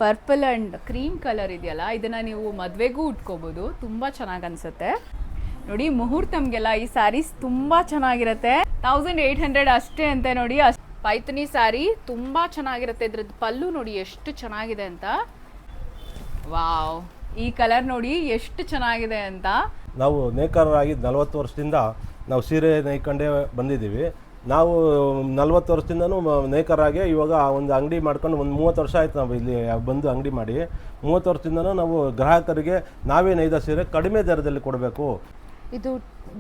Purple and cream colour ಇದೆಯಲ್ಲ, ಇದನ್ನು ನೀವು ಮದುವೆಗೂ ಉಟ್ಕೋಬೋದು, ತುಂಬ ಚೆನ್ನಾಗಿ ಅನಿಸುತ್ತೆ ನೋಡಿ. ಮುಹೂರ್ತಮ್ಗೆಲ್ಲ ಈ ಸ್ಯಾರೀಸ್ ತುಂಬ ಚೆನ್ನಾಗಿರುತ್ತೆ. 1800 ಅಷ್ಟೇ ಅಂತೆ ನೋಡಿ. ಪೈಥನಿ ಸ್ಯಾರಿ ತುಂಬ ಚೆನ್ನಾಗಿರುತ್ತೆ. ಇದ್ರದ್ದು ಪಲ್ಲು ನೋಡಿ ಎಷ್ಟು ಚೆನ್ನಾಗಿದೆ ಅಂತ. ವಾವ್, ಈ ಕಲರ್ ನೋಡಿ ಎಷ್ಟು ಚೆನ್ನಾಗಿದೆ ಅಂತ. ನಾವು ನೇಕಾರರಾಗಿ 40 ವರ್ಷದಿಂದ ನಾವು ಸೀರೆ ನೇಯ್ಕೊಂಡೇ ಬಂದಿದ್ದೀವಿ. ನಾವು 40 ವರ್ಷದಿಂದನೂ ನೇಕಾರಾಗಿ ಇವಾಗ ಒಂದು ಅಂಗಡಿ ಮಾಡ್ಕೊಂಡು ಒಂದು 30 ವರ್ಷ ಆಯ್ತು ನಾವು ಇಲ್ಲಿ ಬಂದು ಅಂಗಡಿ ಮಾಡಿ. 30 ವರ್ಷದಿಂದನೂ ನಾವು ಗ್ರಾಹಕರಿಗೆ ನಾವೇ ನೇಯ್ದ ಸೀರೆ ಕಡಿಮೆ ದರದಲ್ಲಿ ಕೊಡಬೇಕು. ಇದು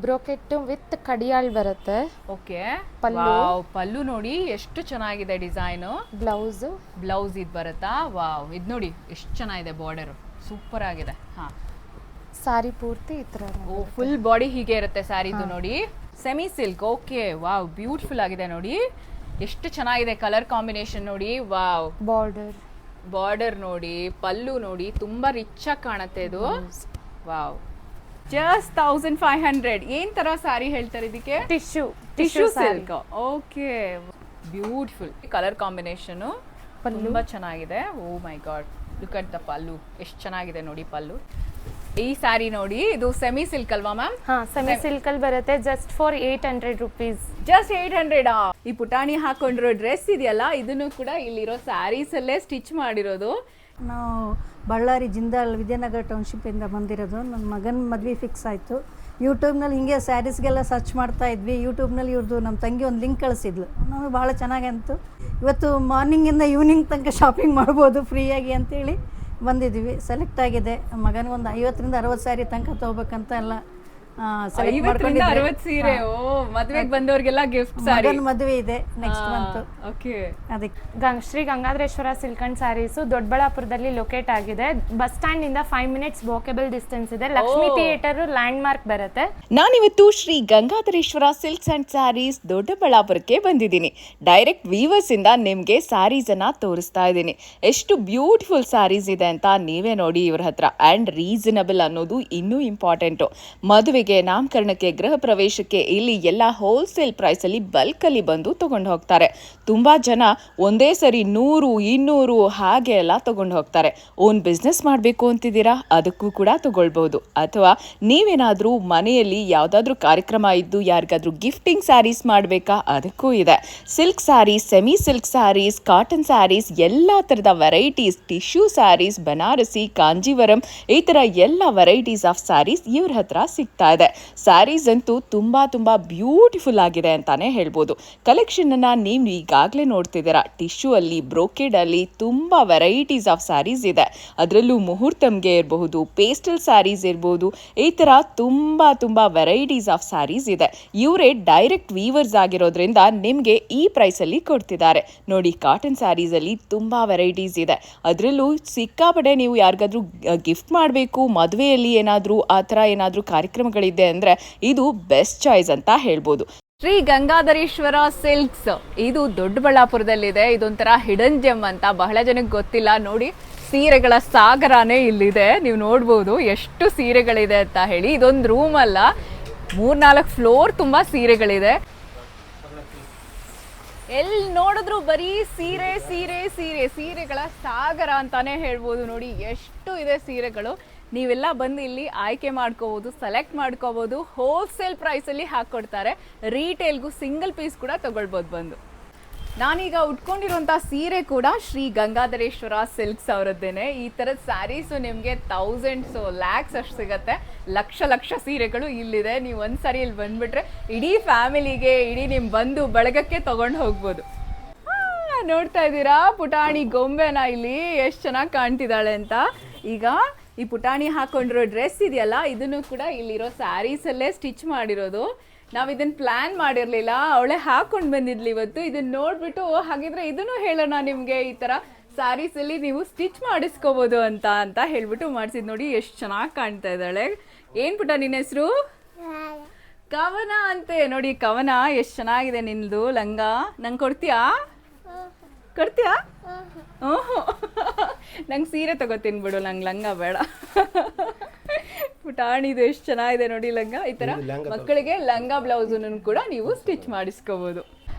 ಬ್ರೋಕೆಟ್ ವಿತ್ ಕಡಿಯಾಳ್ ಬರುತ್ತೆ. ಓಕೆ, ಪಲ್ಲು. ಪಲ್ಲು ನೋಡಿ ಎಷ್ಟು ಚೆನ್ನಾಗಿದೆ ಡಿಸೈನು. ಬ್ಲೌಸ್ ಇದು ಬರುತ್ತಾ? ವಾವ್, ಇದು ನೋಡಿ ಎಷ್ಟು ಚೆನ್ನಾಗಿದೆ, ಬಾರ್ಡರ್ ಸೂಪರ್ ಆಗಿದೆ. ಹಾಂ, ಸಾರಿ ಪೂರ್ತಿ ಈ ಥರ. ಓ, ಫುಲ್ ಬಾಡಿ ಹೀಗೆ ಇರುತ್ತೆ ಸ್ಯಾರಿದು ನೋಡಿ. Semi silk. Okay, wow, beautiful ಆಗಿದೆ ನೋಡಿ. ಎಷ್ಟು ಚೆನ್ನಾಗಿದೆ ಕಲರ್ ಕಾಂಬಿನೇಷನ್ ನೋಡಿ. ವಾವ್, ಬಾರ್ಡರ್ ನೋಡಿ, ಪಲ್ಲು ನೋಡಿ, ತುಂಬಾ ರಿಚ್ ಆಗಿ ಕಾಣುತ್ತೆ ಇದು. Wow, just 1500. ಏನ್ ತರ ಸ್ಯಾರಿ ಹೇಳ್ತಾರೆ ಇದಕ್ಕೆ? Tissue silk. Okay, beautiful colour combination, ತುಂಬಾ ಚೆನ್ನಾಗಿದೆ. Oh my God, look at the pallu, ಎಷ್ಟು ಚೆನ್ನಾಗಿದೆ ನೋಡಿ ಪಲ್ಲು. ಈ ಸ್ಯಾರಿ ನೋಡಿ, ಇದು ಸೆಮಿ ಸಿಲ್ಕ್ ಅಲ್ವಾ ಮ್ಯಾಮ್? ಸೆಮಿ ಸಿಲ್ಕ್ ಅಲ್ಲಿ ಬರುತ್ತೆ. Just for 800 rupees. ಜಸ್ಟ್ 800. ಈ ಪುಟಾಣಿ ಹಾಕೊಂಡಿರೋ ಡ್ರೆಸ್ ಇದೆಯಲ್ಲ, ಇದನ್ನು ಕೂಡ ಇಲ್ಲಿರೋ ಸ್ಯಾರೀಸ್ ಅಲ್ಲೇ ಸ್ಟಿಚ್ ಮಾಡಿರೋದು. ನಾವು ಬಳ್ಳಾರಿ ಜಿಂದಾಲ್ ವಿದ್ಯಾನಗರ ಟೌನ್ಶಿಪ್ಪಿಂದ ಬಂದಿರೋದು. ನನ್ನ ಮಗನ ಮದುವೆ ಫಿಕ್ಸ್ ಆಯಿತು. ಯೂಟ್ಯೂಬ್ನಲ್ಲಿ ಹಿಂಗೆ ಸ್ಯಾರೀಸ್ಗೆಲ್ಲ ಸರ್ಚ್ ಮಾಡ್ತಾ ಇದ್ವಿ. ಯೂಟ್ಯೂಬ್ನಲ್ಲಿ ಇವ್ರದ್ದು ನಮ್ಮ ತಂಗಿ ಒಂದು ಲಿಂಕ್ ಕಳಿಸಿದ್ಲು. ನಮಗೆ ಭಾಳ ಚೆನ್ನಾಗಿ ಅಂತು. ಇವತ್ತು ಮಾರ್ನಿಂಗಿಂದ ಈವ್ನಿಂಗ್ ತನಕ ಶಾಪಿಂಗ್ ಮಾಡ್ಬೋದು ಫ್ರೀಯಾಗಿ ಅಂತೇಳಿ ಬಂದಿದ್ದೀವಿ. ಸೆಲೆಕ್ಟ್ ಆಗಿದೆ. ಮಗನಿಗೆ ಒಂದು 50-60 ಸ್ಯಾರಿ ತನಕ ತೊಗೋಬೇಕಂತ ಎಲ್ಲ 50-60 ಸೀರೆ. ಓ, ಮದುವೆಗೆ ಬಂದವರಿಗೆಲ್ಲ ಗಿಫ್ಟ್ ಸ್ಯಾರಿ. ಮದುವೆ ಇದೆ ನೆಕ್ಸ್ಟ್ ಮಂತ್. ಓಕೆ, ಅದಕ್ಕೆ ಶ್ರೀ ಗಂಗಾಧರೇಶ್ವರ ಸಿಲ್ಕ್ ಅಂಡ್ ಸ್ಯಾರೀಸು ದೊಡ್ಡಬಳ್ಳಾಪುರದಲ್ಲಿ ಲೊಕೇಟ್ ಆಗಿದೆ. ಬಸ್ ಸ್ಟ್ಯಾಂಡ್ ಇಂದ 5 minutes ವಾಕಬಲ್ ಡಿಸ್ಟೆನ್ಸ್ ಇದೆ. ಲಕ್ಷ್ಮಿ ಥಿಯೇಟರ್ ಲ್ಯಾಂಡ್ ಮಾರ್ಕ್ ಬರುತ್ತೆ. ನಾನಿವತ್ತು Shri Gangadhareshwara silks and sarees ದೊಡ್ಡಬಳ್ಳಾಪುರಕ್ಕೆ ಬಂದಿದ್ದೀನಿ. ಡೈರೆಕ್ಟ್ ವೀವರ್ಸ್ ಇಂದ ನಿಮ್ಗೆ ಸ್ಯಾರೀಸ್ ಅನ್ನ ತೋರಿಸ್ತಾ ಇದ್ದೀನಿ. ಎಷ್ಟು ಬ್ಯೂಟಿಫುಲ್ ಸ್ಯಾರೀಸ್ ಇದೆ ಅಂತ ನೀವೇ ನೋಡಿ ಇವ್ರ ಹತ್ರ. ಅಂಡ್ ರೀಸನಬಲ್ ಅನ್ನೋದು ಇನ್ನೂ ಇಂಪಾರ್ಟೆಂಟು. ಮದುವೆಗೆ, ನಾಮಕರಣಕ್ಕೆ, ಗೃಹ ಪ್ರವೇಶಕ್ಕೆ ಇಲ್ಲಿ ಎಲ್ಲ ಹೋಲ್ಸೇಲ್ ಪ್ರೈಸ್ ಅಲ್ಲಿ ಬಲ್ಕ್ ಅಲ್ಲಿ ಬಂದು ತಗೊಂಡು ಹೋಗ್ತಾರೆ. ತುಂಬಾ ಜನ ಒಂದೇ ಸರಿ 100-200 ಹಾಗೆ ಎಲ್ಲ ತಗೊಂಡು ಹೋಗ್ತಾರೆ. ಓನ್ ಬಿಸ್ನೆಸ್ ಮಾಡಬೇಕು ಅಂತಿದ್ದೀರಾ, ಅದಕ್ಕೂ ಕೂಡ ತಗೊಳ್ಬಹುದು. ಅಥವಾ ನೀವೇನಾದ್ರೂ ಮನೆಯಲ್ಲಿ ಯಾವ್ದಾದ್ರು ಕಾರ್ಯಕ್ರಮ ಇದ್ದು ಯಾರಿಗಾದ್ರೂ ಗಿಫ್ಟಿಂಗ್ ಸ್ಯಾರೀಸ್ ಮಾಡಬೇಕಾ, ಅದಕ್ಕೂ ಇದೆ. Silk saris, semi silk saris, cotton saris, ಎಲ್ಲ ತರದ ವೆರೈಟೀಸ್, ಟಿಶ್ಯೂ ಸ್ಯಾರೀಸ್, ಬನಾರಸಿ, ಕಾಂಜೀವರಂ, ಈ ತರ ಎಲ್ಲ ವೆರೈಟೀಸ್ ಆಫ್ ಸ್ಯಾರೀಸ್ ಇವ್ರ ಹತ್ರ ಸಿಗ್ತಾ ಇದೆ. ಸ್ಯಾರೀಸ್ ಅಂತೂ ತುಂಬಾ ಬ್ಯೂಟಿಫುಲ್ ಆಗಿದೆ ಅಂತಾನೆ ಹೇಳ್ಬೋದು. ಕಲೆಕ್ಷನ್ ಅನ್ನ ನೀವು ಈಗಾಗಲೇ ನೋಡ್ತಿದ್ದೀರಾ. ಟಿಶ್ಯೂ ಅಲ್ಲಿ, ಬ್ರೋಕೆಡ್ ಅಲ್ಲಿ ತುಂಬಾ ವೆರೈಟೀಸ್ ಆಫ್ ಸ್ಯಾರೀಸ್ ಇದೆ. ಅದರಲ್ಲೂ ಮುಹೂರ್ತಮ್ಗೆ ಇರಬಹುದು, ಪೇಸ್ಟಲ್ ಸ್ಯಾರೀಸ್ ಇರಬಹುದು, ಈ ತರ ತುಂಬಾ ವೆರೈಟೀಸ್ ಆಫ್ ಸ್ಯಾರೀಸ್ ಇದೆ. ಇವರೇ ಡೈರೆಕ್ಟ್ ವೀವರ್ಸ್ ಆಗಿರೋದ್ರಿಂದ ನಿಮ್ಗೆ ಈ ಪ್ರೈಸ್ ಅಲ್ಲಿ ಕೊಡ್ತಿದ್ದಾರೆ ನೋಡಿ. ಕಾಟನ್ ಸ್ಯಾರೀಸ್ ಅಲ್ಲಿ ತುಂಬಾ ವೆರೈಟೀಸ್ ಇದೆ. ಅದರಲ್ಲೂ ಸಿಕ್ಕಾಪಟ್ಟೆ ನೀವು ಯಾರಿಗಾದ್ರೂ ಗಿಫ್ಟ್ ಮಾಡಬೇಕು, ಮದುವೆಯಲ್ಲಿ ಏನಾದ್ರೂ ಆ ಥರ ಏನಾದ್ರೂ ಕಾರ್ಯಕ್ರಮಗಳಿದೆ ಅಂದ್ರೆ ಇದು ಬೆಸ್ಟ್ ಚಾಯ್ಸ್ ಅಂತ ಹೇಳ್ಬೋದು. ಶ್ರೀ ಗಂಗಾಧರೇಶ್ವರ ಸಿಲ್ಕ್ಸ್ ಇದು ದೊಡ್ಡಬಳ್ಳಾಪುರದಲ್ಲಿದೆ. ಇದೊಂಥರ ಹಿಡನ್ ಜೆಮ್ ಅಂತ ಬಹಳ ಜನಕ್ಕೆ ಗೊತ್ತಿಲ್ಲ ನೋಡಿ. ಸೀರೆಗಳ ಸಾಗರನೇ ಇಲ್ಲಿದೆ. ನೀವು ನೋಡ್ಬೋದು ಎಷ್ಟು ಸೀರೆಗಳಿದೆ ಅಂತ ಹೇಳಿ. ಇದೊಂದು ರೂಮ್ ಅಲ್ಲ, 3-4 ಫ್ಲೋರ್ ತುಂಬಾ ಸೀರೆಗಳಿದೆ. ಎಲ್ಲಿ ನೋಡಿದ್ರು ಬರೀ ಸೀರೆ ಸೀರೆ ಸೀರೆ ಸೀರೆಗಳ ಸಾಗರ ಅಂತಾನೆ ಹೇಳ್ಬೋದು. ನೋಡಿ ಎಷ್ಟು ಇದೆ ಸೀರೆಗಳು. ನೀವೆಲ್ಲ ಬಂದು ಇಲ್ಲಿ ಆಯ್ಕೆ ಮಾಡ್ಕೋಬೋದು, ಸೆಲೆಕ್ಟ್ ಮಾಡ್ಕೋಬೋದು. ಹೋಲ್ಸೇಲ್ ಪ್ರೈಸಲ್ಲಿ ಹಾಕ್ಕೊಡ್ತಾರೆ. ರೀಟೇಲ್ಗೂ ಸಿಂಗಲ್ ಪೀಸ್ ಕೂಡ ತಗೊಳ್ಬೋದು ಬಂದು. ನಾನೀಗ ಉಟ್ಕೊಂಡಿರುವಂಥ ಸೀರೆ ಕೂಡ ಶ್ರೀ ಗಂಗಾಧರೇಶ್ವರ ಸಿಲ್ಕ್ಸ್ ಅವರದ್ದೇನೆ. ಈ ಥರದ ಸ್ಯಾರೀಸು ನಿಮಗೆ ಥೌಸಂಡ್ಸು, ಲ್ಯಾಕ್ಸ್ ಅಷ್ಟು ಸಿಗುತ್ತೆ. ಲಕ್ಷ ಸೀರೆಗಳು ಇಲ್ಲಿದೆ. ನೀವು ಒಂದು ಸಾರಿ ಇಲ್ಲಿ ಬಂದುಬಿಟ್ರೆ ಇಡೀ ಫ್ಯಾಮಿಲಿಗೆ, ಇಡೀ ನಿಮ್ಮ ಬಂಧು ಬಳಗಕ್ಕೆ ತೊಗೊಂಡು ಹೋಗ್ಬೋದು. ನೋಡ್ತಾ ಇದ್ದೀರಾ ಪುಟಾಣಿ ಗೊಂಬೆನ ಇಲ್ಲಿ ಎಷ್ಟು ಚೆನ್ನಾಗಿ ಕಾಣ್ತಿದ್ದಾಳೆ ಅಂತ. ಈಗ ಈ ಪುಟಾಣಿ ಹಾಕೊಂಡಿರೋ ಡ್ರೆಸ್ ಇದೆಯಲ್ಲ, ಇದನ್ನು ಕೂಡ ಇಲ್ಲಿರೋ ಸ್ಯಾರೀಸಲ್ಲೇ ಸ್ಟಿಚ್ ಮಾಡಿರೋದು. ನಾವು ಇದನ್ನು ಪ್ಲ್ಯಾನ್ ಮಾಡಿರಲಿಲ್ಲ, ಅವಳೇ ಹಾಕೊಂಡು ಬಂದಿದ್ಲಿ ಇವತ್ತು. ಇದನ್ನು ನೋಡಿಬಿಟ್ಟು ಹಾಗಿದ್ರೆ ಇದನ್ನು ಹೇಳೋಣ ನಿಮಗೆ, ಈ ಥರ ಸ್ಯಾರೀಸಲ್ಲಿ ನೀವು ಸ್ಟಿಚ್ ಮಾಡಿಸ್ಕೋಬೋದು ಅಂತ ಹೇಳ್ಬಿಟ್ಟು ಮಾಡಿಸಿದ್. ನೋಡಿ ಎಷ್ಟು ಚೆನ್ನಾಗಿ ಕಾಣ್ತಾ ಇದ್ದಾಳೆ. ಏನು ಪುಟ ನಿನ್ನ ಹೆಸರು? ಕವನ ಅಂತೆ. ನೋಡಿ ಕವನ, ಎಷ್ಟು ಚೆನ್ನಾಗಿದೆ ನಿನ್ನದು ಲಂಗ. ನಂಗೆ ಕೊಡ್ತೀಯಾ? ನಂಗೆ ಸೀರೆ ತಗೋತೀನಿ ಬಿಡು, ನಂಗೆ ಲಂಗ ಬೇಡ. ಪುಟಾಣಿದು ಎಷ್ಟು ಚೆನ್ನಾಗಿದೆ ನೋಡಿ ಲಂಗ. ಈ ಥರ ಮಕ್ಕಳಿಗೆ ಲಂಗ ಬ್ಲೌಸನ್ನು ಕೂಡ ನೀವು ಸ್ಟಿಚ್ ಮಾಡಿಸ್ಕೋಬೋದು.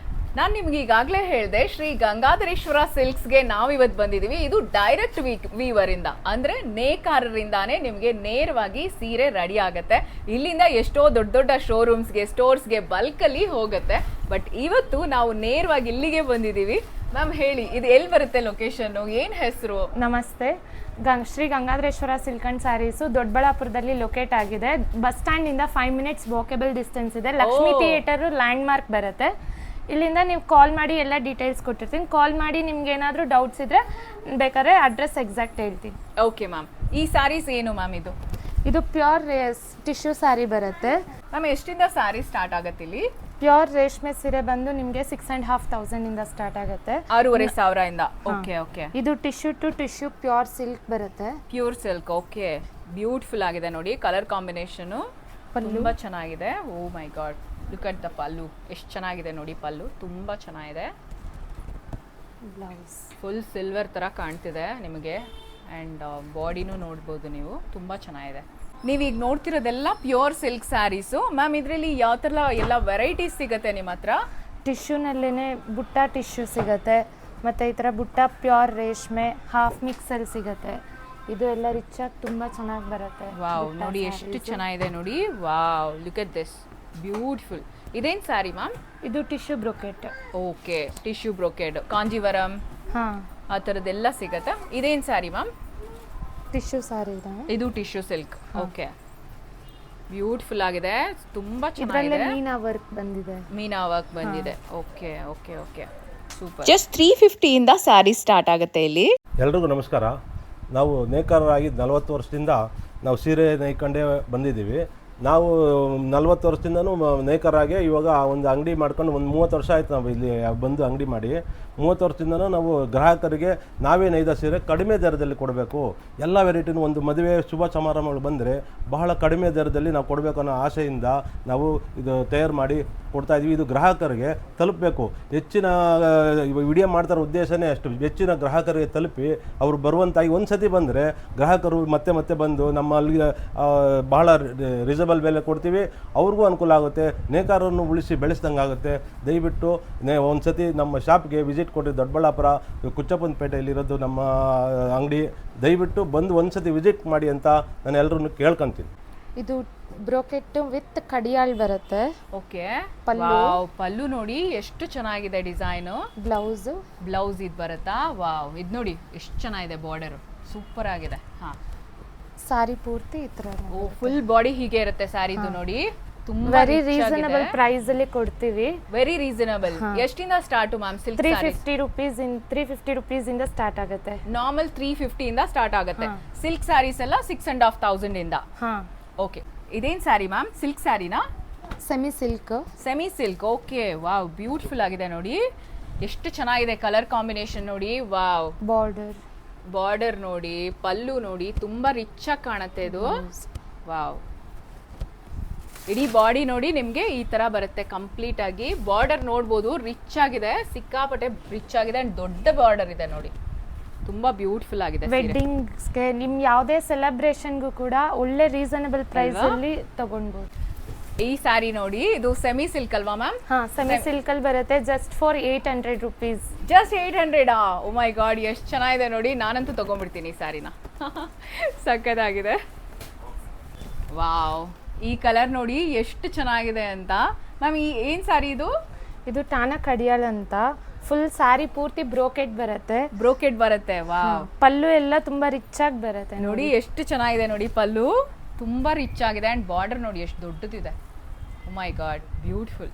ನಾನು ನಿಮ್ಗೆ ಈಗಾಗಲೇ ಹೇಳಿದೆ ಶ್ರೀ ಗಂಗಾಧರೇಶ್ವರ ಸಿಲ್ಕ್ಸ್ಗೆ ನಾವಿವತ್ತು ಬಂದಿದ್ದೀವಿ. ಇದು ಡೈರೆಕ್ಟ್ ವೀವರ್ ಇಂದ ಅಂದ್ರೆ ನೇಕಾರರಿಂದಾನೇ ನಿಮಗೆ ನೇರವಾಗಿ ಸೀರೆ ರೆಡಿ ಆಗುತ್ತೆ. ಇಲ್ಲಿಂದ ಎಷ್ಟೋ ದೊಡ್ಡ ದೊಡ್ಡ ಶೋರೂಮ್ಸ್ಗೆ ಸ್ಟೋರ್ಸ್ಗೆ ಬಲ್ಕಲ್ಲಿ ಹೋಗುತ್ತೆ. ಬಟ್ ಇವತ್ತು ನಾವು ನೇರವಾಗಿ ಇಲ್ಲಿಗೆ ಬಂದಿದ್ದೀವಿ. ಮ್ಯಾಮ್ ಹೇಳಿ, ಇದು ಎಲ್ಲಿ ಬರುತ್ತೆ ಲೊಕೇಶನ್, ಏನ್ ಹೆಸರು? ನಮಸ್ತೆ. ಶ್ರೀ ಗಂಗಾಧರೇಶ್ವರ ಸಿಲ್ಕ್ ಅಂಡ್ ಸ್ಯಾರೀಸು ದೊಡ್ಡಬಳ್ಳಾಪುರದಲ್ಲಿ ಲೊಕೇಟ್ ಆಗಿದೆ. ಬಸ್ ಸ್ಟ್ಯಾಂಡಿಂದ 5 minutes ವಾಕೇಬಲ್ ಡಿಸ್ಟೆನ್ಸ್ ಇದೆ. ಲಕ್ಷ್ಮಿ ಥಿಯೇಟರ್ ಲ್ಯಾಂಡ್ ಮಾರ್ಕ್ ಬರುತ್ತೆ. ಇಲ್ಲಿಂದ ನೀವು ಕಾಲ್ ಮಾಡಿ ಎಲ್ಲ ಡೀಟೇಲ್ಸ್ ಕೊಟ್ಟಿರ್ತೀನಿ. ಕಾಲ್ ಮಾಡಿ ನಿಮ್ಗೆ ಏನಾದರೂ ಡೌಟ್ಸ್ ಇದ್ರೆ ಬೇಕಾದ್ರೆ ಅಡ್ರೆಸ್ ಎಕ್ಸಾಕ್ಟ್ ಹೇಳ್ತೀನಿ. Okay ma'am. ಈ ಸ್ಯಾರೀಸ್ ಏನು ಮ್ಯಾಮ್? ಇದು ಪ್ಯೂರ್ ಟಿಶ್ಯೂ ಸ್ಯಾರಿ ಬರುತ್ತೆ. ಮ್ಯಾಮ್ ಎಷ್ಟಿಂದ ಸ್ಯಾರಿ ಸ್ಟಾರ್ಟ್ ಆಗುತ್ತೆ ಇಲ್ಲಿ? ಪ್ಯೂರ್ ರೇಷ್ಮೆ ಸೀರೆ ಬಂದು ನಿಮಗೆ 6,500 ಇಂದ ಸ್ಟಾರ್ಟ್ ಆಗುತ್ತೆ. 6,500 ಇಂದ. Okay okay. ಇದು tissue to tissue pure silk ಬರುತ್ತೆ. Pure silk. ಓಕೆ, ಬ್ಯೂಟಿಫುಲ್ ಆಗಿದೆ ನೋಡಿ. ಕಲರ್ ಕಾಂಬಿನೇಷನ್ ತುಂಬಾ ಚೆನ್ನಾಗಿದೆ. Oh my God, look at the pallu, ಎಷ್ಟು ಚೆನ್ನಾಗಿದೆ ನೋಡಿ. ಪಲ್ಲು ತುಂಬಾ ಚೆನ್ನಾಗಿದೆ. ಬ್ಲೌಸ್ ಫುಲ್ ಸಿಲ್ವರ್ ತರ ಕಾಣ್ತಿದೆ ನಿಮಗೆ. ಆ್ಯಂಡ್ ಬಾಡಿನೂ ನೋಡ್ಬೋದು ನೀವು, ತುಂಬ ಚೆನ್ನಾಗಿದೆ. ನೀವೀಗ ನೋಡ್ತಿರೋದೆಲ್ಲ ಪ್ಯೂರ್ ಸಿಲ್ಕ್ ಸ್ಯಾರೀಸು. ಮ್ಯಾಮ್ ಇದರಲ್ಲಿ ಯಾವ ಥರ ಎಲ್ಲ ವೆರೈಟೀಸ್ ಸಿಗುತ್ತೆ ನಿಮ್ಮ ಹತ್ರ? ಟಿಶ್ಯೂನಲ್ಲೇ ಬುಟ್ಟ ಟಿಶ್ಯೂ ಸಿಗುತ್ತೆ, ಮತ್ತು ಈ ಥರ ಬುಟ್ಟ ಪ್ಯೂರ್ ರೇಷ್ಮೆ ಹಾಫ್ ಮಿಕ್ಸಲ್ಲಿ ಸಿಗುತ್ತೆ. ಇದು ಎಲ್ಲ ರಿಚ್ ಆಗಿ ತುಂಬ ಚೆನ್ನಾಗಿ ಬರುತ್ತೆ. ವಾವ್, ನೋಡಿ ಎಷ್ಟು ಚೆನ್ನಾಗಿದೆ ನೋಡಿ. Wow, look at this, beautiful. ಇದೇನು ಸ್ಯಾರಿ ಮ್ಯಾಮ್? ಇದು tissue brocade. Okay, tissue brocade, Kanjeevaram ಆ ಥರದ್ದೆಲ್ಲ ಸಿಗತ್ತಾ? ಇದೇನು ಸ್ಯಾರಿ ಮ್ಯಾಮ್? ಟಿಶ್ಯೂ ಸ್ಯಾರಿ ಇದೆ. ಇದು ಟಿಶ್ಯೂ ಸಿಲ್ಕ್. ಓಕೆ, ಬ್ಯೂಟಿಫುಲ್ ಆಗಿದೆ, ತುಂಬಾ ಚೆನ್ನಾಗಿದೆ. ಮೀನಾ ವರ್ಕ್ ಬಂದಿದೆ. ಮೀನಾ ವರ್ಕ್ ಬಂದಿದೆ. Okay okay okay, super. Just 350 ಇಂದ ಸ್ಯಾರಿ ಸ್ಟಾರ್ಟ್ ಆಗುತ್ತೆ ಇಲ್ಲಿ. ಎಲ್ರಿಗೂ ನಮಸ್ಕಾರ. ನಾವು ನೇಕಾರರಾಗಿ 40 ವರ್ಷದಿಂದ ನಾವು ಸೀರೆ ನೇಯ್ಕೊಂಡೇ ಬಂದಿದ್ದೀವಿ. ನಾವು 40 ವರ್ಷದಿಂದನೂ ನೇಕಾರಾಗೆ ಇವಾಗ ಒಂದು ಅಂಗಡಿ ಮಾಡ್ಕೊಂಡು ಒಂದು 30 ವರ್ಷ ಆಯಿತು ನಾವು ಇಲ್ಲಿ ಬಂದು ಅಂಗಡಿ ಮಾಡಿ. 30 ವರ್ಷದಿಂದನೂ ನಾವು ಗ್ರಾಹಕರಿಗೆ ನಾವೇ ನೇಯ್ದ ಸೀರೆ ಕಡಿಮೆ ದರದಲ್ಲಿ ಕೊಡಬೇಕು. ಎಲ್ಲ ವೆರೈಟಿನೂ ಒಂದು ಮದುವೆ ಶುಭ ಸಮಾರಂಭಗಳು ಬಂದರೆ ಬಹಳ ಕಡಿಮೆ ದರದಲ್ಲಿ ನಾವು ಕೊಡಬೇಕು ಅನ್ನೋ ಆಸೆಯಿಂದ ನಾವು ಇದು ತಯಾರು ಮಾಡಿ ಕೊಡ್ತಾಯಿದ್ವಿ. ಇದು ಗ್ರಾಹಕರಿಗೆ ತಲುಪಬೇಕು. ಹೆಚ್ಚಿನ ವಿಡಿಯೋ ಮಾಡ್ತಾರೋ ಉದ್ದೇಶನೇ ಅಷ್ಟು, ಹೆಚ್ಚಿನ ಗ್ರಾಹಕರಿಗೆ ತಲುಪಿ ಅವರು ಬರುವಂತಾಗಿ ಒಂದು ಸತಿ ಬಂದರೆ ಗ್ರಾಹಕರು ಮತ್ತೆ ಮತ್ತೆ ಬಂದು ನಮ್ಮಲ್ಲಿ ಬಹಳ ರೀಸನಬಲ್ ಬೆಲೆ ಕೊಡ್ತೀವಿ. ಅವ್ರಿಗೂ ಅನುಕೂಲ ಆಗುತ್ತೆ, ನೇಕಾರರನ್ನು ಉಳಿಸಿ ಬೆಳೆಸ್ದಂಗೆ ಆಗುತ್ತೆ. ದಯವಿಟ್ಟು ಒಂದು ಸತಿ ನಮ್ಮ ಶಾಪ್ಗೆ ವಿಸಿಟ್ ಕೊಡಿ. ದೊಡ್ಡಬಳ್ಳಾಪುರ ಕುಚ್ಚಪ್ಪನಪೇಟೆಯಲ್ಲಿರೋದು ನಮ್ಮ ಅಂಗಡಿ. ದಯವಿಟ್ಟು ಬಂದು ಒಂದು ಸತಿ ವಿಸಿಟ್ ಮಾಡಿ ಅಂತ ನಾನು ಎಲ್ಲರನ್ನು ಕೇಳ್ಕೊತೀನಿ. ಇದು ಬ್ರೋಕೆಟ್ ವಿತ್ ಕಡಿಯಾಳ್ ಬರುತ್ತೆ. ಓಕೆ, ಪಲ್ಲು. ಪಲ್ಲು ನೋಡಿ ಎಷ್ಟು ಚೆನ್ನಾಗಿದೆ ಡಿಸೈನು. ಬ್ಲೌಸ್ ಇದು ಬರುತ್ತಾ? ವಾವ್, ಇದು ನೋಡಿ ಎಷ್ಟು ಚೆನ್ನಾಗಿದೆ. ಬಾರ್ಡರ್ ಸೂಪರ್ ಆಗಿದೆ. ಹಾ, ಸಾರಿ ಪೂರ್ತಿ ಈ ತರ ಫುಲ್ ಬಾಡಿ ಹೀಗೆ ಇರುತ್ತೆ ಸ್ಯಾರಿದು ನೋಡಿ. ತುಂಬಾ ವೆರಿ ರೀಸನಬಲ್ ಪ್ರೈಸ್ ಅಲ್ಲಿ ಕೊಡ್ತೀವಿ. Very reasonable. ಎಷ್ಟಿಂದ ಸ್ಟಾರ್ಟ್ ಮ್ಯಾಮ್? ಸಿಲ್ಕ್ 350 rupees ಇಂದ ಸ್ಟಾರ್ಟ್ ಆಗುತ್ತೆ. ನಾರ್ಮಲ್ 350 ಇಂದ ಸ್ಟಾರ್ಟ್ ಆಗುತ್ತೆ. ಸಿಲ್ಕ್ ಸ್ಯಾರೀಸ್ ಎಲ್ಲ 6,500 ಇಂದ. ಓಕೆ, ಇದೇನ್ ಸ್ಯಾರಿ ಮ್ಯಾಮ್? ಸಿಲ್ಕ್ ಸ್ಯಾರಿನಾ? Semi silk. Okay, wow, beautiful ಆಗಿದೆ ನೋಡಿ. ಎಷ್ಟು ಚೆನ್ನಾಗಿದೆ ಕಲರ್ ಕಾಂಬಿನೇಷನ್ ನೋಡಿ. ವಾವ್, ಬಾರ್ಡರ್ ನೋಡಿ, ಪಲ್ಲು ನೋಡಿ, ತುಂಬಾ ರಿಚ್ ಆಗಿ ಕಾಣುತ್ತೆ ಇದು. ವಾವ್, ಇಡೀ ಬಾಡಿ ನೋಡಿ ನಿಮ್ಗೆ ಈ ತರ ಬರುತ್ತೆ ಕಂಪ್ಲೀಟ್ ಆಗಿ. ಬಾರ್ಡರ್ ನೋಡ್ಬೋದು, ರಿಚ್ ಆಗಿದೆ, ಸಿಕ್ಕಾಪಟ್ಟೆ ರಿಚ್ ಆಗಿದೆ. ಅಂಡ್ ದೊಡ್ಡ ಬಾರ್ಡರ್ ಇದೆ ನೋಡಿ, ತುಂಬಾ ಬ್ಯೂಟಿಫುಲ್ ಆಗಿದೆ. ವೆಡ್ಡಿಂಗ್ಸ್ಗೆ ನಿಮ್ ಯಾವುದೇ ಸೆಲೆಬ್ರೇಷನ್ಗೂ ಕೂಡ ಒಳ್ಳೆ ರೀಸನಬಲ್ ಪ್ರೈಸ್ ಅಲ್ಲಿ ತಗೊಳ್ಬಹುದು. ಈ ಸ್ಯಾರಿ ನೋಡಿ, ಇದು ಸೆಮಿ ಸಿಲ್ಕ್ ಅಲ್ವಾ ಮ್ಯಾಮ್? ಸೆಮಿ ಸಿಲ್ಕ್ ಅಲ್ಲಿ ಬರುತ್ತೆ. Just for 800 rupees. Just 800? Oh my God, ಎಷ್ಟು ಚೆನ್ನಾಗಿದೆ ನೋಡಿ. ನಾನಂತೂ ತಗೊಂಡ್ಬಿಡ್ತೀನಿ ಈ ಸ್ಯಾರಿನ. ಸಕ್ಕತ್ತಾಗಿದೆ. ವಾವ್, ಈ ಕಲರ್ ನೋಡಿ ಎಷ್ಟು ಚೆನ್ನಾಗಿದೆ ಅಂತ. ಮ್ಯಾಮ್ ಏನ್ ಸ್ಯಾರಿ ಇದು? ಇದು ಟಾನಾ ಕಡಿಯಾಳ್ ಅಂತ. ಫುಲ್ ಸ್ಯಾರಿ ಪೂರ್ತಿ ಬ್ರೋಕೆಟ್ ಬರುತ್ತೆ. ವಾವ್, ಪಲ್ಲು ಎಲ್ಲ ತುಂಬಾ ರಿಚ್ ಆಗಿ ಬರುತ್ತೆ ನೋಡಿ. ಎಷ್ಟು ಚೆನ್ನಾಗಿದೆ ನೋಡಿ, ಪಲ್ಲು ತುಂಬಾ ರಿಚ್ ಆಗಿದೆ. ಅಂಡ್ ಬಾರ್ಡರ್ ನೋಡಿ ಎಷ್ಟು ದೊಡ್ಡದಿದೆ. ಓ ಮೈ ಗಾಡ್, ಬ್ಯೂಟಿಫುಲ್.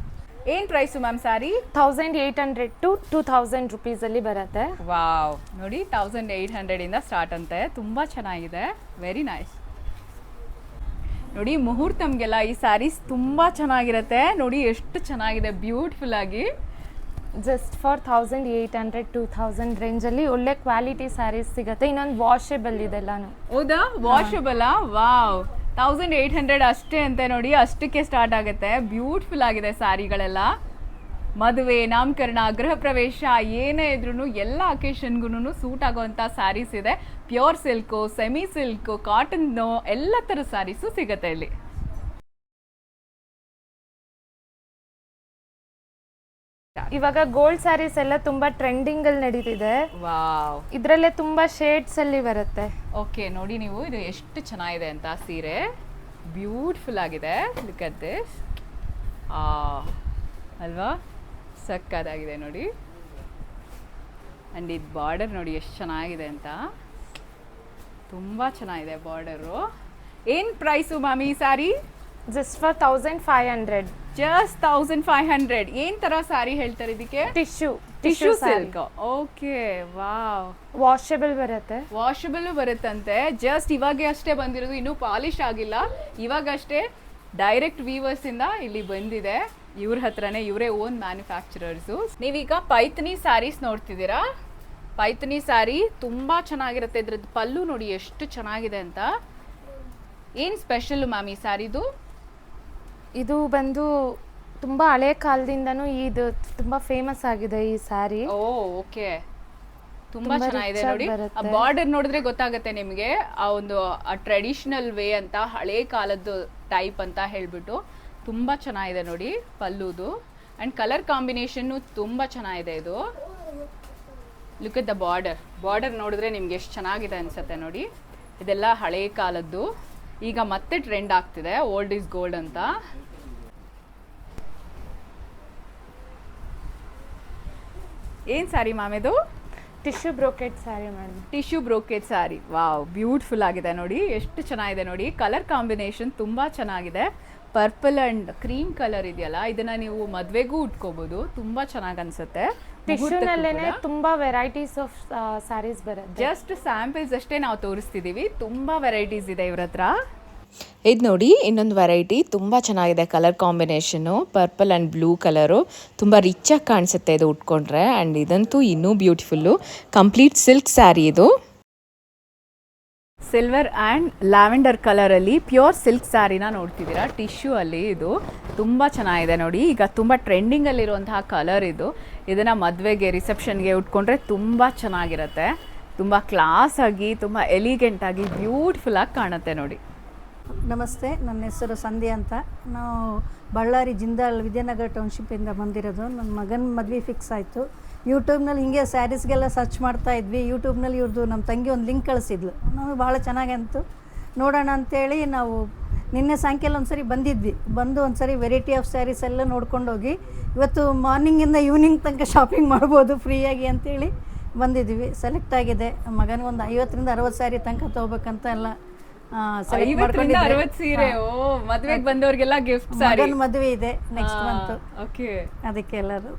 ಏನ್ price ma'am sari? 1800 to 2000 rupees ಅಲ್ಲಿ ಬರುತ್ತೆ. ವಾವ್, ನೋಡಿ 1800 ಇಂದ ಸ್ಟಾರ್ಟ್ ಅಂತೆ. ತುಂಬಾ ಚೆನ್ನಾಗಿದೆ, ವೆರಿ ನೈಸ್. ನೋಡಿ ಮುಹೂರ್ತಮ್ಗೆಲ್ಲ ಈ ಸ್ಯಾರೀಸ್ ತುಂಬಾ ಚೆನ್ನಾಗಿರುತ್ತೆ. ನೋಡಿ ಎಷ್ಟು ಚೆನ್ನಾಗಿದೆ, ಬ್ಯೂಟಿಫುಲ್ ಆಗಿ. ಜಸ್ಟ್ ಫಾರ್ 1800-2000 ರೇಂಜ್ ಅಲ್ಲಿ ಒಳ್ಳೆ ಕ್ವಾಲಿಟಿ ಸ್ಯಾರೀಸ್ ಸಿಗುತ್ತೆ. ಇನ್ನೊಂದು ವಾಷೇಬಲ್ ಇದೆಲ್ಲಾನು. ಹೌದಾ? ವಾಷಬಲ್? ವಾವ್, 1800 ಅಷ್ಟೇ ಅಂತೆ ನೋಡಿ. ಅಷ್ಟಕ್ಕೆ ಸ್ಟಾರ್ಟ್ ಆಗುತ್ತೆ. ಬ್ಯೂಟಿಫುಲ್ ಆಗಿದೆ ಸ್ಯಾರಿಗಳೆಲ್ಲ. ಮದುವೆ, ನಾಮಕರಣ, ಗೃಹ ಪ್ರವೇಶ ಏನೇ ಇದ್ರೂ ಎಲ್ಲ ಅಕೇಶನ್ಗೂ ಸೂಟ್ ಆಗುವಂಥ ಸ್ಯಾರೀಸ್ ಇದೆ. Pure silk, semi silk, cotton ಎಲ್ಲ ಥರ ಸ್ಯಾರೀಸು ಸಿಗುತ್ತೆ ಇಲ್ಲಿ. ಇವಾಗ ಗೋಲ್ಡ್ ಸ್ಯಾರೀಸ್ ಎಲ್ಲ ತುಂಬಾ ಟ್ರೆಂಡಿಂಗ್ ಅಲ್ಲಿ ನಡೀತಿದೆ. ವಾವ್. ಇದ್ರಲ್ಲೇ ತುಂಬಾ ಶೇಡ್ಸ್ ಅಲ್ಲಿ ಬರುತ್ತೆ. ಓಕೆ, ನೋಡಿ ನೀವು ಇದು ಎಷ್ಟು ಚೆನ್ನಾಗಿದೆ ಅಂತ ಸೀರೆ. ಬ್ಯೂಟಿಫುಲ್ ಆಗಿದೆ. Look at this. ಅಲ್ವಾ, ಸಕ್ಕತ್ತಾಗಿದೆ ನೋಡಿ. ಆ್ಯಂಡ್ ಇದು ಬಾರ್ಡರ್ ನೋಡಿ ಎಷ್ಟು ಚೆನ್ನಾಗಿದೆ ಅಂತ. ತುಂಬ ಚೆನ್ನಾಗಿದೆ ಬಾರ್ಡರು. ಏನು ಪ್ರೈಸು ಮಾಮಿ ಈ ಸ್ಯಾರಿ? Just for 1500. ಜಸ್ಟ್ 1500. ಏನು ಥರ ಸ್ಯಾರಿ ಹೇಳ್ತಾರೆ ಇದಕ್ಕೆ? Tissue silk. Okay, wow. Washable ಬರುತ್ತೆ. ವಾಷಬಲ್ ಬರುತ್ತಂತೆ. ಜಸ್ಟ್ ಇವಾಗೆ ಅಷ್ಟೇ ಬಂದಿರೋದು, ಇನ್ನೂ ಪಾಲಿಶ್ ಆಗಿಲ್ಲ. ಇವಾಗಷ್ಟೇ ಡೈರೆಕ್ಟ್ ವೀವರ್ಸಿಂದ ಇಲ್ಲಿ ಬಂದಿದೆ. ಇವ್ರ ಹತ್ರನೇ, ಇವರೇ ಓನ್ ಮ್ಯಾನುಫ್ಯಾಕ್ಚರರ್ಸು. ನೀವೀಗ ಪೈಥನಿ ಸ್ಯಾರೀಸ್ ನೋಡ್ತಿದ್ದೀರಾ. ಪೈಥನಿ ಸ್ಯಾರಿ ತುಂಬ ಚೆನ್ನಾಗಿರುತ್ತೆ. ಇದ್ರದ್ದು ಪಲ್ಲು ನೋಡಿ ಎಷ್ಟು ಚೆನ್ನಾಗಿದೆ ಅಂತ. ಏನು ಸ್ಪೆಷಲ್ ಮ್ಯಾಮ್ ಈ ಸ್ಯಾರಿದು? ಇದು ಬಂದು ತುಂಬಾ ಹಳೆ ಕಾಲದಿಂದನೂ ಇದು ತುಂಬಾ ಫೇಮಸ್ ಆಗಿದೆ ಈ ಸ್ಯಾರಿ. ಓ, ಓಕೆ. ತುಂಬಾ ತುಂಬಾ ಚೆನ್ನಾಗಿದೆ rich ಆಗಿ ನೋಡಿ. ಬರುತ್ತೆ. ಆ ಬಾರ್ಡರ್ ನೋಡಿದ್ರೆ ಗೊತ್ತಾಗುತ್ತೆ ನಿಮಗೆ ಆ ಒಂದು ಟ್ರೆಡಿಷನಲ್ ವೇ ಅಂತ, ಹಳೆ ಕಾಲದ್ದು ಟೈಪ್ ಅಂತ ಹೇಳ್ಬಿಟ್ಟು ತುಂಬಾ ಚೆನ್ನಾಗಿದೆ ನೋಡಿ ಪಲ್ಲುದು. ಅಂಡ್ ಕಲರ್ ಕಾಂಬಿನೇಷನ್ನು ತುಂಬಾ ಚೆನ್ನಾಗಿದೆ ಇದು. ಲುಕ್ ಅಟ್ ದ ಬಾರ್ಡರ್ ನೋಡಿದ್ರೆ ನಿಮ್ಗೆ ಎಷ್ಟು ಚೆನ್ನಾಗಿದೆ ಅನ್ಸುತ್ತೆ ನೋಡಿ. ಇದೆಲ್ಲ ಹಳೆ ಕಾಲದ್ದು, ಈಗ ಮತ್ತೆ ಟ್ರೆಂಡ್ ಆಗ್ತಿದೆ, ಓಲ್ಡ್ ಈಸ್ ಗೋಲ್ಡ್ ಅಂತ. ಏನು ಸ್ಯಾರಿ ಮ್ಯಾಮ್ ಇದು? ಟಿಶ್ಯೂ ಬ್ರೋಕೆಟ್ ಸ್ಯಾರಿ ಮಾಡಿ. Tissue brocade sari. Wow, beautiful ಆಗಿದೆ ನೋಡಿ. ಎಷ್ಟು ಚೆನ್ನಾಗಿದೆ ನೋಡಿ. ಕಲರ್ ಕಾಂಬಿನೇಷನ್ ತುಂಬ ಚೆನ್ನಾಗಿದೆ. ಪರ್ಪಲ್ ಆ್ಯಂಡ್ ಕ್ರೀಮ್ ಕಲರ್ ಇದೆಯಲ್ಲ, ಇದನ್ನ ನೀವು ಮದುವೆಗೂ ಉಟ್ಕೋಬಹುದು. ತುಂಬ ಚೆನ್ನಾಗಿ ಅನ್ಸುತ್ತೆ. ಟಿಶ್ಯೂನಲ್ಲೇನೆ ತುಂಬಾ ವೆರೈಟೀಸ್ ಆಫ್ ಸ್ಯಾರೀಸ್ ಬರುತ್ತೆ. ಜಸ್ಟ್ ಸ್ಯಾಂಪಲ್ಸ್ ಅಷ್ಟೇ ನಾವು ತೋರಿಸ್ತಿದ್ದೀವಿ. ತುಂಬ ವೆರೈಟೀಸ್ ಇದೆ ಇವ್ರ ಹತ್ರ. ಇದು ನೋಡಿ ಇನ್ನೊಂದು ವೆರೈಟಿ ತುಂಬ ಚೆನ್ನಾಗಿದೆ. Colour combination purple and blue colour ತುಂಬ ರಿಚಾಗಿ ಕಾಣಿಸುತ್ತೆ ಇದು ಉಟ್ಕೊಂಡ್ರೆ. ಆ್ಯಂಡ್ ಇದಂತೂ ಇನ್ನೂ ಬ್ಯೂಟಿಫುಲ್ಲು. ಕಂಪ್ಲೀಟ್ ಸಿಲ್ಕ್ ಸ್ಯಾರಿ ಇದು. ಸಿಲ್ವರ್ ಆ್ಯಂಡ್ ಲ್ಯಾವೆಂಡರ್ ಕಲರಲ್ಲಿ ಪ್ಯೂರ್ ಸಿಲ್ಕ್ ಸ್ಯಾರಿನ ನೋಡ್ತಿದ್ದೀರಾ. ಟಿಶ್ಯೂ ಅಲ್ಲಿ ಇದು ತುಂಬ ಚೆನ್ನಾಗಿದೆ ನೋಡಿ. ಈಗ ತುಂಬ ಟ್ರೆಂಡಿಂಗಲ್ಲಿರುವಂತಹ ಕಲರ್ ಇದು. ಇದನ್ನು ಮದುವೆಗೆ, ರಿಸೆಪ್ಷನ್ಗೆ ಉಟ್ಕೊಂಡ್ರೆ ತುಂಬ ಚೆನ್ನಾಗಿರುತ್ತೆ. ತುಂಬ ಕ್ಲಾಸಾಗಿ, ತುಂಬ ಎಲಿಗೆಂಟಾಗಿ, ಬ್ಯೂಟಿಫುಲ್ಲಾಗಿ ಕಾಣುತ್ತೆ ನೋಡಿ. ನಮಸ್ತೆ, ನನ್ನ ಹೆಸರು ಸಂಧ್ಯಾ ಅಂತ. ನಾವು ಬಳ್ಳಾರಿ ಜಿಂದಾಲ್ ವಿದ್ಯಾನಗರ ಟೌನ್ಶಿಪ್ಪಿಂದ ಬಂದಿರೋದು. ನನ್ನ ಮಗನ ಮದುವೆ ಫಿಕ್ಸ್ ಆಯಿತು. ಯೂಟ್ಯೂಬ್ನಲ್ಲಿ ಹಿಂಗೆ ಸ್ಯಾರೀಸ್ಗೆಲ್ಲ ಸರ್ಚ್ ಮಾಡ್ತಾ ಇದ್ವಿ. ಯೂಟ್ಯೂಬ್ನಲ್ಲಿ ಇವ್ರದ್ದು ನಮ್ಮ ತಂಗಿ ಒಂದು ಲಿಂಕ್ ಕಳಿಸಿದ್ಲು. ನಮಗೆ ಭಾಳ ಚೆನ್ನಾಗಿ ಅಂತು, ನೋಡೋಣ ಅಂಥೇಳಿ ನಾವು ನಿನ್ನೆ ಸಾಯಂಕಾಲ ಒಂದು ಸರಿ ಬಂದಿದ್ವಿ. ಬಂದು ಒಂದು ಸರಿ ವೆರೈಟಿ ಆಫ್ ಸ್ಯಾರೀಸ್ ಎಲ್ಲ ನೋಡ್ಕೊಂಡು ಹೋಗಿ ಇವತ್ತು ಮಾರ್ನಿಂಗಿಂದ ಈವ್ನಿಂಗ್ ತನಕ ಶಾಪಿಂಗ್ ಮಾಡ್ಬೋದು ಫ್ರೀಯಾಗಿ ಅಂತೇಳಿ ಬಂದಿದ್ವಿ. ಸೆಲೆಕ್ಟ್ ಆಗಿದೆ. ಮಗನಿಗೆ ಒಂದು 50ರಿಂದ 60 ಸ್ಯಾರಿ ತನಕ ತೊಗೋಬೇಕಂತ ಎಲ್ಲ ಸೆಲೆಕ್ಟ್ ಮಾಡ್ಕೊಂಡಿದ್ದೆ. 60 ಸೀರೆ. ಓ, ಮದುವೆಗೆ ಬಂದವರಿಗೆಲ್ಲ ಗಿಫ್ಟ್ ಸ್ಯಾರಿ. ಮಗನ ಮದುವೆ ಇದೆ ನೆಕ್ಸ್ಟ್ ಮಂತ್. ಓಕೆ, ಅದಕ್ಕೆ ಎಲ್ಲರೂ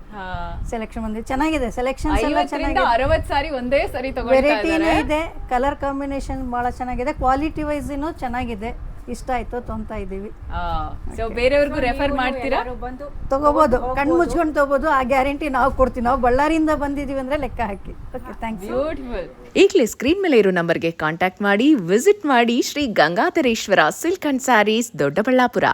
ಸೆಲೆಕ್ಷನ್ ಬಂದಿದೆ. ಚೆನ್ನಾಗಿದೆ, ಸೆಲೆಕ್ಷನ್ಸ್ ಎಲ್ಲ 50ರಿಂದ ಚೆನ್ನಾಗಿದೆ. 60 ಸಾರಿ ಒಂದೇ ಸರಿ ತಗೊಳ್ತಾ ವೆರೈಟಿನೂ ಇದ್ದಾರೆ. ಇದೆ, ಕಲರ್ ಕಾಂಬಿನೇಷನ್ ಭಾಳ ಚೆನ್ನಾಗಿದೆ, ಕ್ವಾಲಿಟಿ ವೈಸ್ನು ಚೆನ್ನಾಗಿದೆ. ಇಷ್ಟ ಆಯ್ತು, ತೊಂತಾ ಇದ್ದೀವಿ. ಸೊ ಬೇರೆಯವ್ರಿಗೂ ರೆಫರ್ ಮಾಡ್ತೀರಾ? ತಗೋಬೋದು, ಕಣ್ಣು ಮುಚ್ಕೊಂಡು ತಗೋಬೋದು. ಆ ಗ್ಯಾರಂಟಿ ನಾವು ಕೊಡ್ತೀವಿ. ನಾವು ಬಳ್ಳಾರಿಯಿಂದ ಬಂದಿದ್ದೀವಿ ಅಂದರೆ ಲೆಕ್ಕ ಹಾಕಿ. Okay, thanks. ಬ್ಯೂಟಿಫುಲ್. ಈಗಲೇ ಸ್ಕ್ರೀನ್ ಮೇಲೆ ಇರೋ ನಂಬರ್ಗೆ ಕಾಂಟ್ಯಾಕ್ಟ್ ಮಾಡಿ, ವಿಸಿಟ್ ಮಾಡಿ Shri Gangadhareshwara silk and sarees, Doddaballapura.